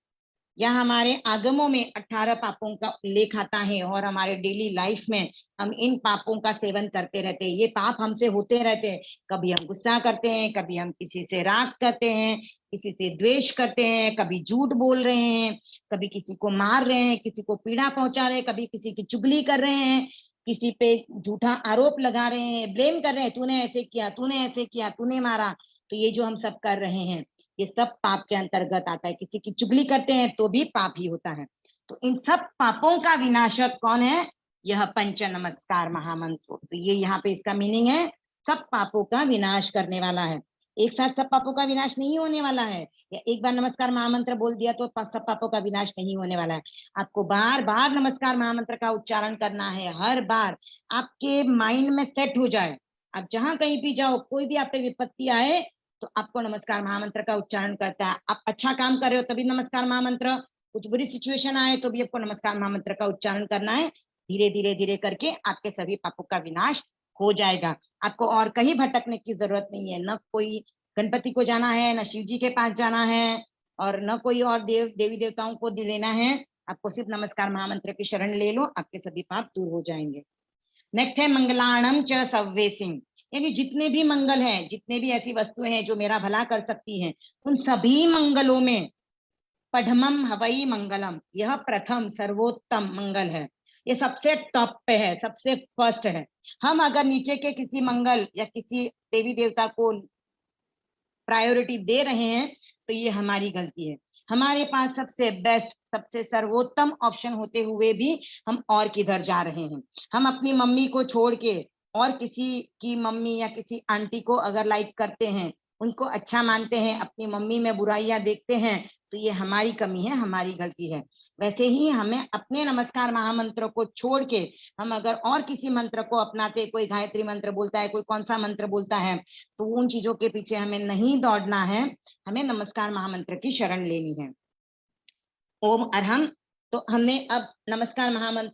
या हमारे आगमों में 18 पापों का उल्लेख आता है और हमारे डेली लाइफ में हम इन पापों का सेवन करते रहते हैं। ये पाप हमसे होते रहते हैं। कभी हम गुस्सा करते हैं, कभी हम किसी से राग करते हैं, किसी से द्वेष करते हैं, कभी झूठ बोल रहे हैं, कभी किसी को मार रहे हैं, किसी को पीड़ा पहुंचा रहे हैं, कभी किसी की चुगली कर रहे हैं, किसी पे झूठा आरोप लगा रहे हैं, ब्लेम कर रहे हैं, तूने ऐसे किया, तूने ऐसे किया, तूने मारा। तो ये जो हम सब कर रहे हैं ये सब पाप के अंतर्गत आता है। किसी की चुगली करते हैं तो भी पाप ही होता है। तो इन सब पापों का विनाशक कौन है? यह पंच नमस्कार महामंत्र। तो ये यहाँ पे इसका मीनिंग है सब पापों का विनाश करने वाला है। एक साथ सब पापों का विनाश नहीं होने वाला है, या एक बार नमस्कार महामंत्र बोल दिया तो सब पापों का विनाश नहीं होने वाला है। आपको बार बार नमस्कार महामंत्र का उच्चारण करना है, हर बार आपके माइंड में सेट हो जाए। आप जहां कहीं भी जाओ, कोई भी आप पे विपत्ति आए तो आपको नमस्कार महामंत्र का उच्चारण करता है। आप अच्छा काम कर रहे हो तभी नमस्कार महामंत्र, कुछ बुरी सिचुएशन आए तो भी आपको नमस्कार महामंत्र का उच्चारण करना है। धीरे धीरे धीरे करके आपके सभी पापों का विनाश हो जाएगा। आपको और कहीं भटकने की जरूरत नहीं है, न कोई गणपति को जाना है, न शिव जी के पास जाना है, और न कोई और देवी देवताओं को लेना है। आपको सिर्फ नमस्कार महामंत्र की शरण ले लो, आपके सभी पाप दूर हो जाएंगे। नेक्स्ट है मंगलाणम च सव्वे सिंह, यानी जितने भी मंगल हैं, जितने भी ऐसी वस्तुएं हैं जो मेरा भला कर सकती हैं, उन सभी मंगलों में पढ़मम हवई मंगलम, यह प्रथम सर्वोत्तम मंगल है। ये सबसे टॉप पे है, सबसे फर्स्ट है। हम अगर नीचे के किसी मंगल या किसी देवी देवता को प्रायोरिटी दे रहे हैं तो ये हमारी गलती है। हमारे पास सबसे बेस्ट, सबसे सर्वोत्तम ऑप्शन होते हुए भी हम और किधर जा रहे हैं। हम अपनी मम्मी को छोड़ के और किसी की मम्मी या किसी आंटी को अगर लाइक करते हैं, उनको अच्छा मानते हैं, अपनी मम्मी में बुराइयां देखते हैं, तो ये हमारी कमी है, हमारी गलती है। वैसे ही हमें अपने नमस्कार महामंत्र को छोड़ के हम अगर और किसी मंत्र को अपनाते, कोई गायत्री मंत्र बोलता है, कोई कौन सा मंत्र बोलता है, तो उन चीजों के पीछे हमें नहीं दौड़ना है, हमें नमस्कार महामंत्र की शरण लेनी है। ओम अरहम। तो हमने अब नमस्कार महामंत्र